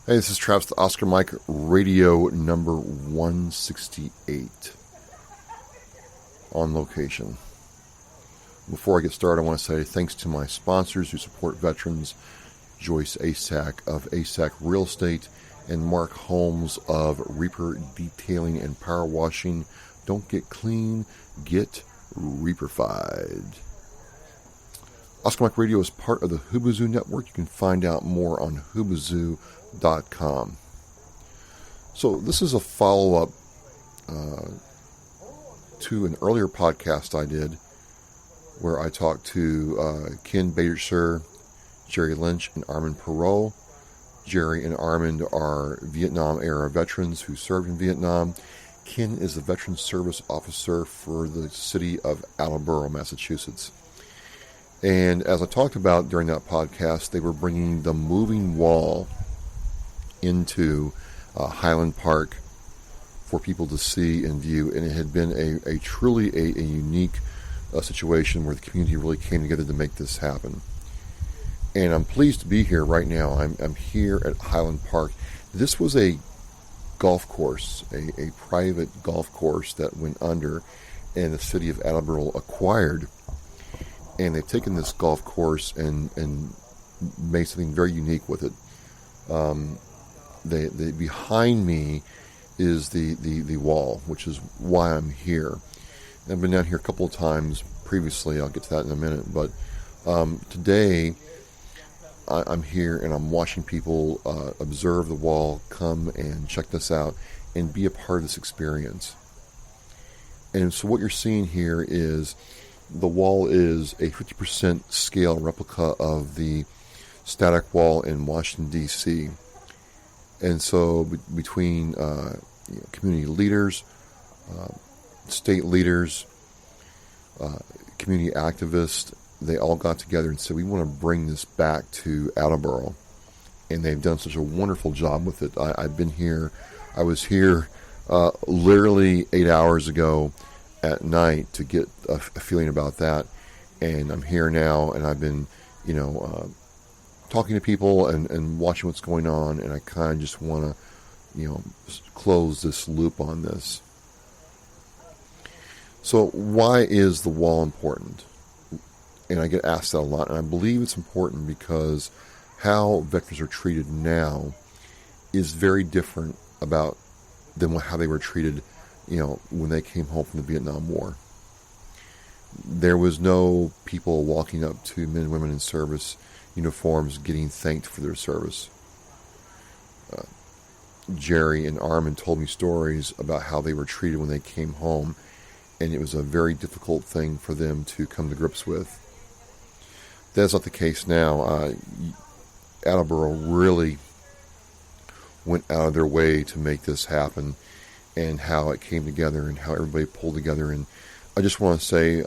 Hey, this is Travis, the Oscar Mike Radio number 168 on location. Before I get started, I want to say thanks to my sponsors who support veterans, Joyce Asack of Asack Real Estate and Mark Holmes of Reaper Detailing and Power Washing. Don't get clean, get Reaperfied. Oscar Mike Radio is part of the Hubazoo Network. You can find out more on Hubazoo.com. So this is a follow-up to an earlier podcast I did where I talked to Ken Baderser, Jerry Lynch, and Armand Perot. Jerry and Armand are Vietnam-era veterans who served in Vietnam. Ken is the Veterans Service Officer for the city of Attleboro, Massachusetts. And as I talked about during that podcast, they were bringing the moving wall into Highland Park for people to see and view. And it had been a truly unique situation where the community really came together to make this happen. And I'm pleased to be here right now. I'm here at Highland Park. This was a golf course, a private golf course that went under, and the city of Attleboro acquired. And they've taken this golf course and made something very unique with it. The behind me is the wall, which is why I'm here. I've been down here a couple of times previously. I'll get to that in a minute. But today I'm here and I'm watching people observe the wall, come and check this out, and be a part of this experience. And so what you're seeing here is the wall is a 50% scale replica of the static wall in Washington, D.C. And so between community leaders, state leaders, community activists, they all got together and said, we want to bring this back to Attleboro. And they've done such a wonderful job with it. I've been here. I was here literally 8 hours ago at night to get a feeling about that, and I'm here now, and I've been, talking to people and watching what's going on, and I kind of just want to, close this loop on this. So why is the wall important? And I get asked that a lot, and I believe it's important because how veterans are treated now is very different than how they were treated when they came home from the Vietnam War. There was no people walking up to men and women in service uniforms getting thanked for their service. Jerry and Armand told me stories about how they were treated when they came home, and it was a very difficult thing for them to come to grips with. That's not the case now. Attleboro really went out of their way to make this happen, and how it came together and how everybody pulled together. And I just want to say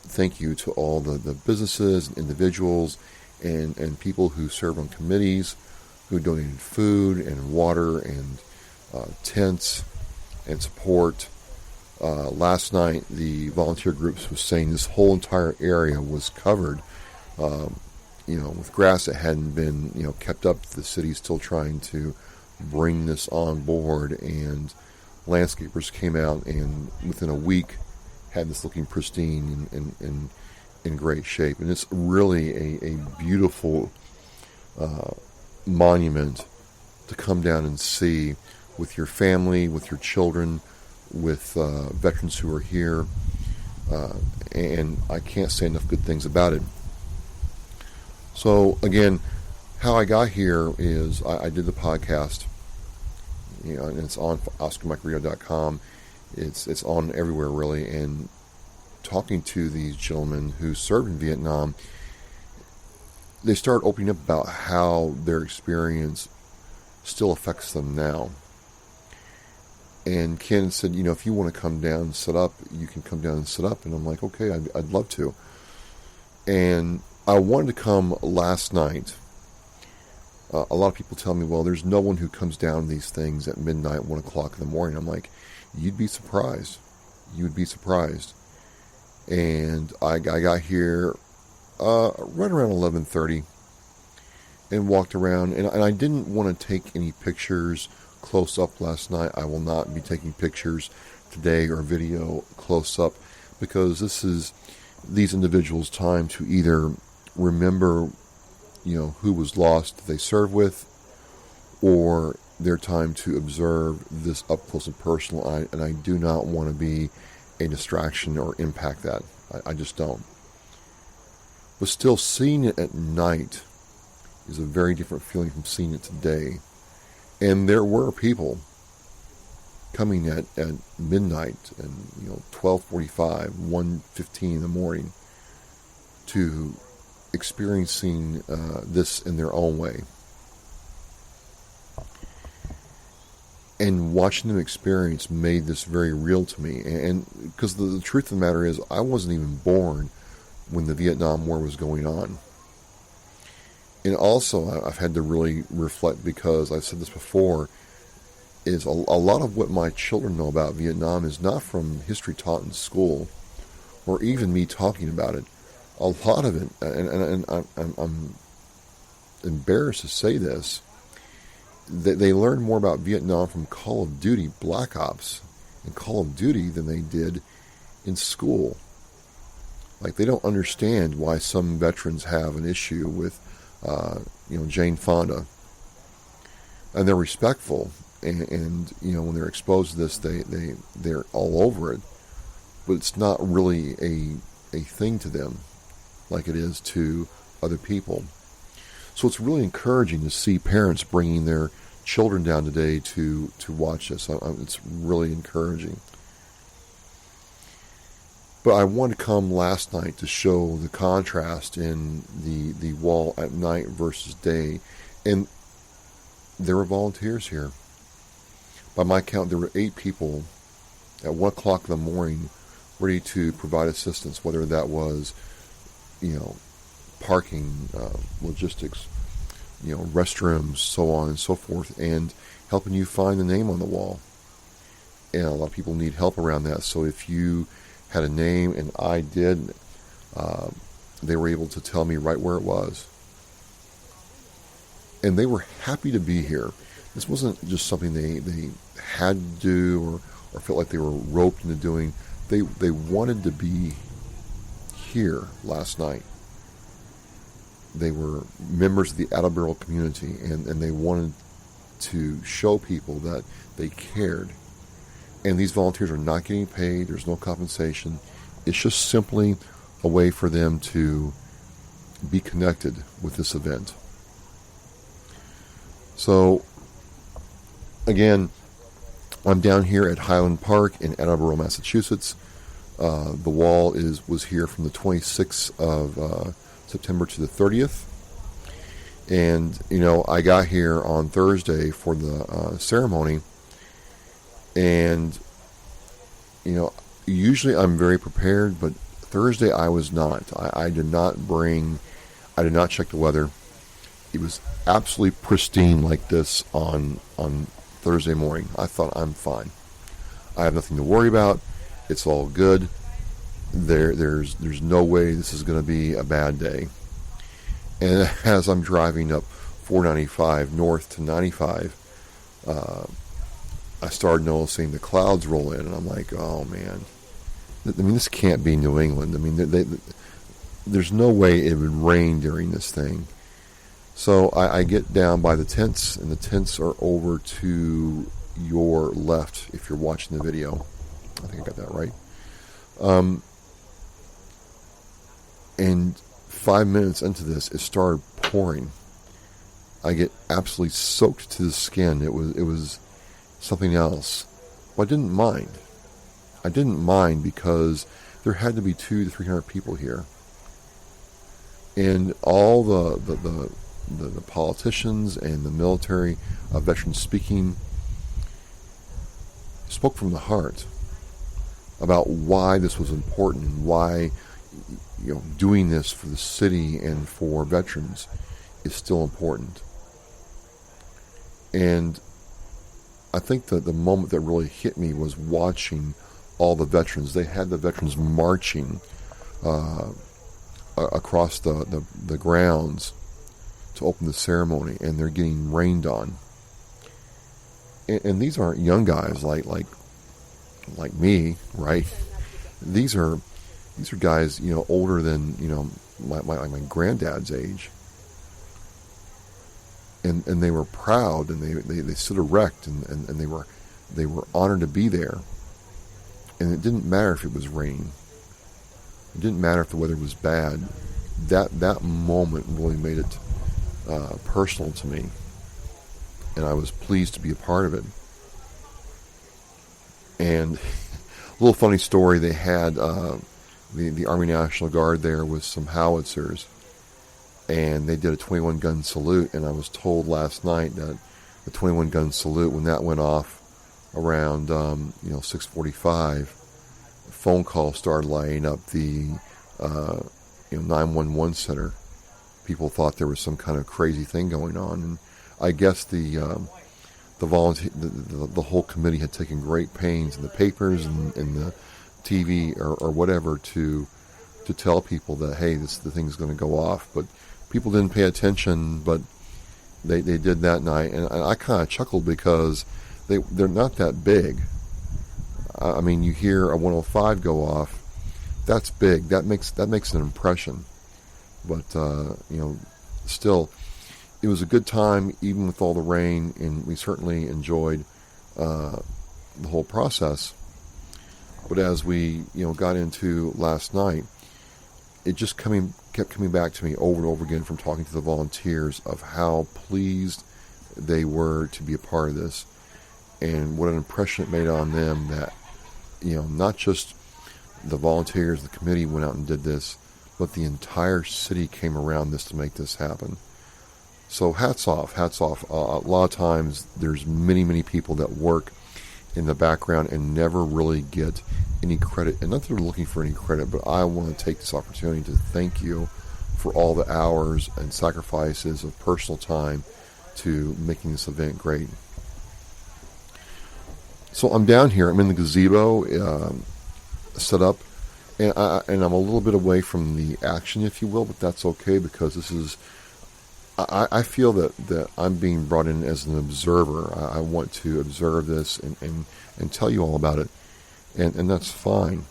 thank you to all the businesses and individuals and people who serve on committees, who donated food and water and tents and support. Last night, the volunteer groups was saying this whole entire area was covered, with grass that hadn't been, kept up. The city's still trying to bring this on board, and landscapers came out and within a week had this looking pristine and in great shape. And it's really a beautiful monument to come down and see with your family, with your children, with veterans who are here. And I can't say enough good things about it. So again, how I got here is I did the podcast, and it's on OscarMikeRadio.com. It's on everywhere really, and talking to these gentlemen who served in Vietnam, they start opening up about how their experience still affects them now. And Ken said, if you want to come down and set up, you can come down and set up. And I'm like, okay, I'd love to. And I wanted to come last night. A lot of people tell me, well, there's no one who comes down these things at midnight, 1 o'clock in the morning. I'm like, you'd be surprised. You would be surprised. And I got here right around 11:30. and walked around. And I didn't want to take any pictures close up last night. I will not be taking pictures today or video close up, because this is these individuals' time to either remember, who was lost that they served with, or their time to observe this up close and personal. And I do not want to be a distraction or impact that. I just don't. But still, seeing it at night is a very different feeling from seeing it today. And there were people coming at midnight and 12:45, 1:15 in the morning, to experiencing this in their own way. And watching them experience made this very real to me. And because the truth of the matter is, I wasn't even born when the Vietnam War was going on. And also, I've had to really reflect, because I've said this before, is a lot of what my children know about Vietnam is not from history taught in school, or even me talking about it. A lot of it, and I'm embarrassed to say this, they learned more about Vietnam from Call of Duty, Black Ops, and Call of Duty than they did in school. Like, they don't understand why some veterans have an issue with, Jane Fonda. And they're respectful, and when they're exposed to this, they're all over it. But it's not really a thing to them like it is to other people. So it's really encouraging to see parents bringing their children down today to watch this. It's really encouraging. But I wanted to come last night to show the contrast in the wall at night versus day. And there were volunteers here. By my count, there were 8 people at 1 o'clock in the morning ready to provide assistance, whether that was, parking, logistics, restrooms, so on and so forth, and helping you find the name on the wall. And a lot of people need help around that. So if you had a name, and I did, they were able to tell me right where it was. And they were happy to be here. This wasn't just something they had to do or felt like they were roped into doing. They wanted to be here last night. They were members of the Attleboro community, and they wanted to show people that they cared. And these volunteers are not getting paid. There's no compensation. It's just simply a way for them to be connected with this event. So, again, I'm down here at Highland Park in Attleboro, Massachusetts. The wall was here from the 26th of September to the 30th. And, I got here on Thursday for the ceremony. And, usually I'm very prepared, but Thursday I was not. I did not check the weather. It was absolutely pristine like this on Thursday morning. I thought, I'm fine. I have nothing to worry about. It's all good. There's no way this is going to be a bad day. And as I'm driving up 495 north to 95, I started noticing the clouds roll in, and I'm like, oh man. This can't be New England. There's no way it would rain during this thing. So I get down by the tents, and the tents are over to your left if you're watching the video. I think I got that right. And 5 minutes into this, it started pouring. I get absolutely soaked to the skin. It was something else. Well, I didn't mind. I didn't mind because there had to be 200 to 300 people here. And all the politicians and the military veterans speaking spoke from the heart about why this was important and why doing this for the city and for veterans is still important. And I think that the moment that really hit me was watching all the veterans. They had the veterans marching across the grounds to open the ceremony, and they're getting rained on. And these aren't young guys like me, right? These are guys, older than my granddad's age, and they were proud, and they stood erect, and they were honored to be there. And it didn't matter if it was raining. It didn't matter if the weather was bad. That moment really made it personal to me, and I was pleased to be a part of it. And a little funny story, they had the Army National Guard there with some howitzers, and they did a 21-gun salute, and I was told last night that the 21-gun salute, when that went off around 6:45, a phone call started lighting up the 911 center. People thought there was some kind of crazy thing going on, and I guess the whole committee had taken great pains in the papers and the TV or whatever to tell people that, hey, the thing's going to go off. But people didn't pay attention, but they did that night, and I kind of chuckled because they're not that big. I mean, you hear a 105 go off, that's big. That makes an impression. But still, it was a good time, even with all the rain, and we certainly enjoyed the whole process. But as we got into last night, it just kept coming back to me over and over again from talking to the volunteers of how pleased they were to be a part of this, and what an impression it made on them that not just the volunteers, the committee went out and did this, but the entire city came around this to make this happen. So hats off. A lot of times there's many people that work in the background and never really get any credit. And not that they're looking for any credit, but I want to take this opportunity to thank you for all the hours and sacrifices of personal time to making this event great. So I'm down here. I'm in the gazebo set up. And I'm a little bit away from the action, if you will, but that's okay, because this is, I feel that I'm being brought in as an observer. I want to observe this and tell you all about it, and that's fine.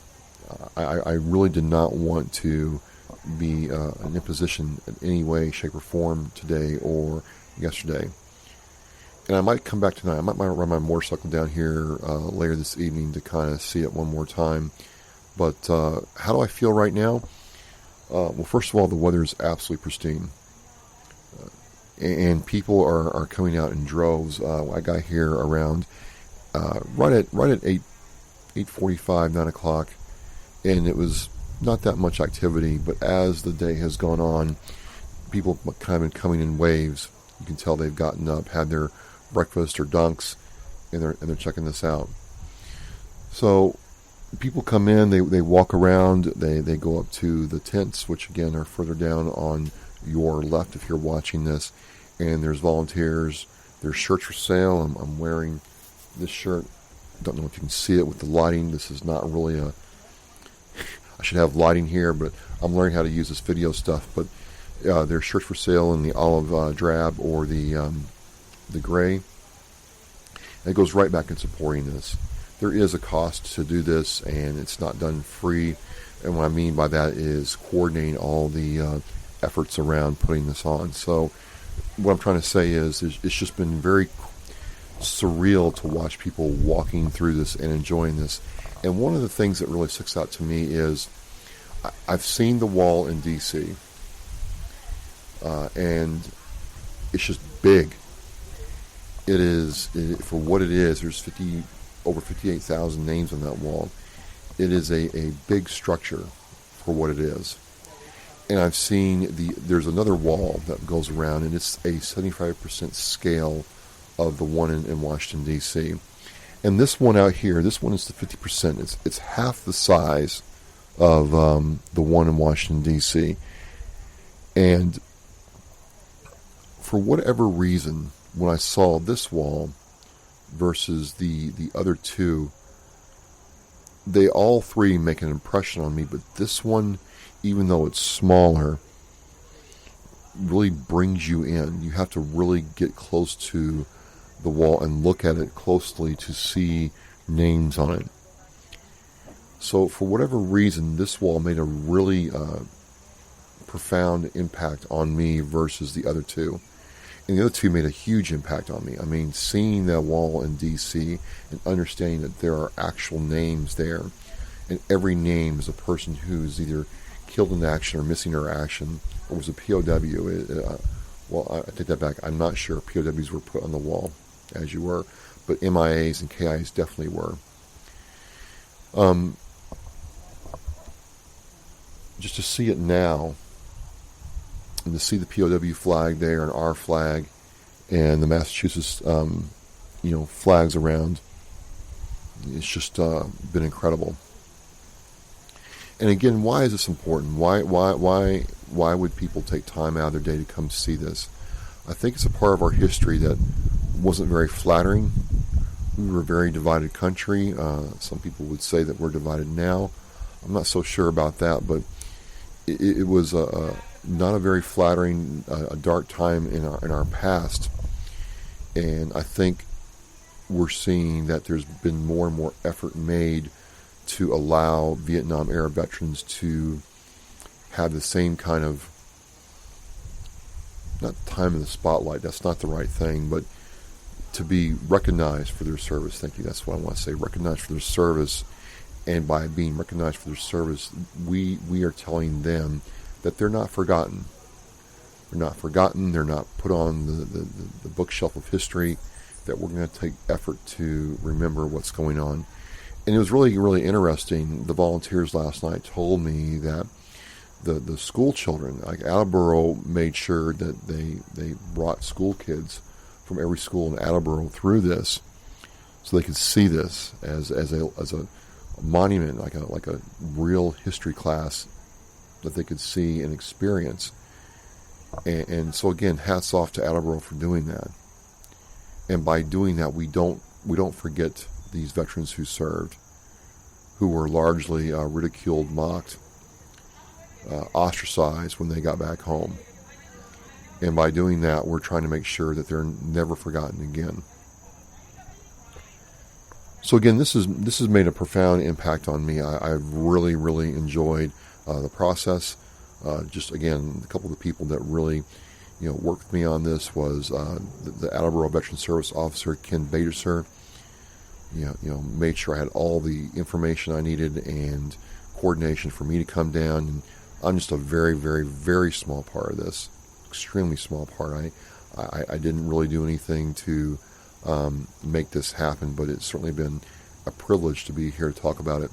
I really did not want to be an imposition in any way, shape, or form today or yesterday. And I might come back tonight. I might run my motorcycle down here later this evening to kind of see it one more time. But how do I feel right now? Well, first of all, the weather is absolutely pristine. And people are coming out in droves. I got here around right at 8:45, 9 o'clock, and it was not that much activity. But as the day has gone on, people kind of been coming in waves. You can tell they've gotten up, had their breakfast or dunks, and they're checking this out. So people come in, they walk around, they go up to the tents, which again are further down on your left if you're watching this, and there's volunteers. There's shirts for sale. I'm wearing this shirt. Don't know if you can see it with the lighting. This is not really I should have lighting here, but I'm learning how to use this video stuff. But there's shirts for sale in the olive drab or the gray. And it goes right back in supporting this. There is a cost to do this, and it's not done free. And what I mean by that is coordinating all the efforts around putting this on. So what I'm trying to say is it's just been very surreal to watch people walking through this and enjoying this. And one of the things that really sticks out to me is I've seen the wall in D.C., and it's just big. It is, for what it is, there's over 58,000 names on that wall. It is a big structure for what it is. And I've seen there's another wall that goes around, and it's a 75% scale of the one in Washington, D.C. And this one out here, this one is the 50%. It's half the size of the one in Washington, D.C. And for whatever reason, when I saw this wall versus the other two, they all three make an impression on me, but this one, even though it's smaller, really brings you in. You have to really get close to the wall and look at it closely to see names on it. So for whatever reason, this wall made a really profound impact on me versus the other two. And the other two made a huge impact on me. I mean, seeing that wall in D.C. and understanding that there are actual names there, and every name is a person who's either killed in action or missing in action, or was a POW. Well, I take that back. I'm not sure POWs were put on the wall, as you were, but MIAs and KIAs definitely were. Just to see it now, and to see the POW flag there and our flag and the Massachusetts, flags around, it's just been incredible. And again, why is this important? Why would people take time out of their day to come see this? I think it's a part of our history that wasn't very flattering. We were a very divided country. Some people would say that we're divided now. I'm not so sure about that, but it was not a very flattering, a dark time in our past. And I think we're seeing that there's been more and more effort made to allow Vietnam-era veterans to have the same kind of, not time in the spotlight, that's not the right thing, but to be recognized for their service. Thank you, that's what I want to say, recognized for their service. And by being recognized for their service, we are telling them that they're not forgotten. They're not forgotten, they're not put on the bookshelf of history, that we're going to take effort to remember what's going on. And it was really, really interesting. The volunteers last night told me that the school children, like Attleboro, made sure that they brought school kids from every school in Attleboro through this, so they could see this as a monument, like a real history class that they could see and experience. And so again, hats off to Attleboro for doing that. And by doing that, we don't forget these veterans who served, who were largely ridiculed, mocked, ostracized when they got back home. And by doing that, we're trying to make sure that they're never forgotten again. So again, this has made a profound impact on me. I've really, really enjoyed the process. Just again, a couple of the people that really, worked with me on this was the Attleboro Veteran Service Officer Ken Baderser. Made sure I had all the information I needed and coordination for me to come down. And I'm just a very, very, very small part of this, extremely small part. I didn't really do anything to make this happen, but it's certainly been a privilege to be here to talk about it.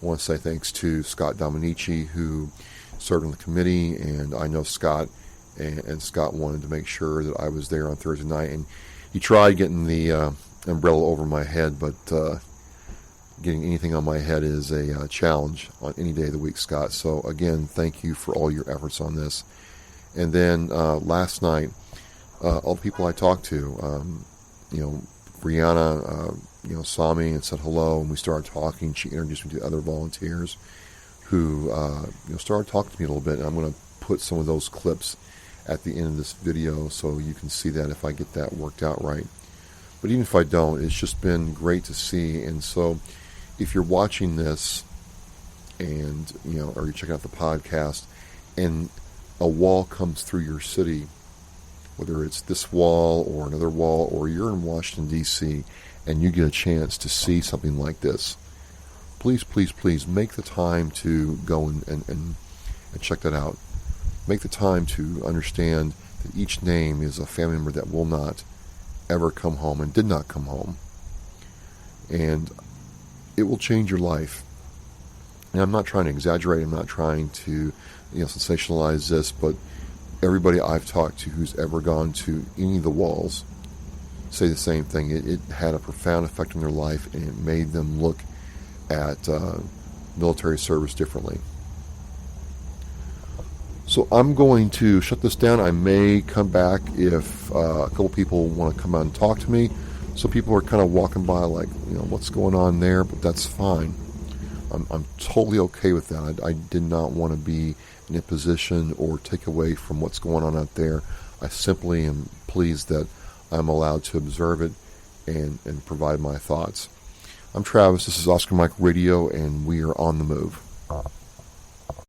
I want to say thanks to Scott Dominici, who served on the committee, and I know Scott, and Scott wanted to make sure that I was there on Thursday night, and he tried getting the umbrella over my head, but getting anything on my head is a challenge on any day of the week, Scott. So again, thank you for all your efforts on this. And then last night, all the people I talked to, Brianna, saw me and said hello, and we started talking. She introduced me to other volunteers who, started talking to me a little bit. And I'm going to put some of those clips at the end of this video so you can see that if I get that worked out right. But even if I don't, it's just been great to see. And so if you're watching this and, or you're checking out the podcast and a wall comes through your city, whether it's this wall or another wall, or you're in Washington, D.C., and you get a chance to see something like this, please, please, please make the time to go and check that out. Make the time to understand that each name is a family member that will not ever come home and did not come home. And it will change your life. And I'm not trying to exaggerate. I'm not trying to sensationalize this, but everybody I've talked to who's ever gone to any of the walls say the same thing. It had a profound effect on their life, and it made them look at military service differently. So I'm going to shut this down. I may come back if a couple people want to come out and talk to me. So people are kind of walking by like, what's going on there, but that's fine. I'm totally okay with that. I did not want to be in a position or take away from what's going on out there. I simply am pleased that I'm allowed to observe it and provide my thoughts. I'm Travis. This is Oscar Mike Radio, and we are on the move.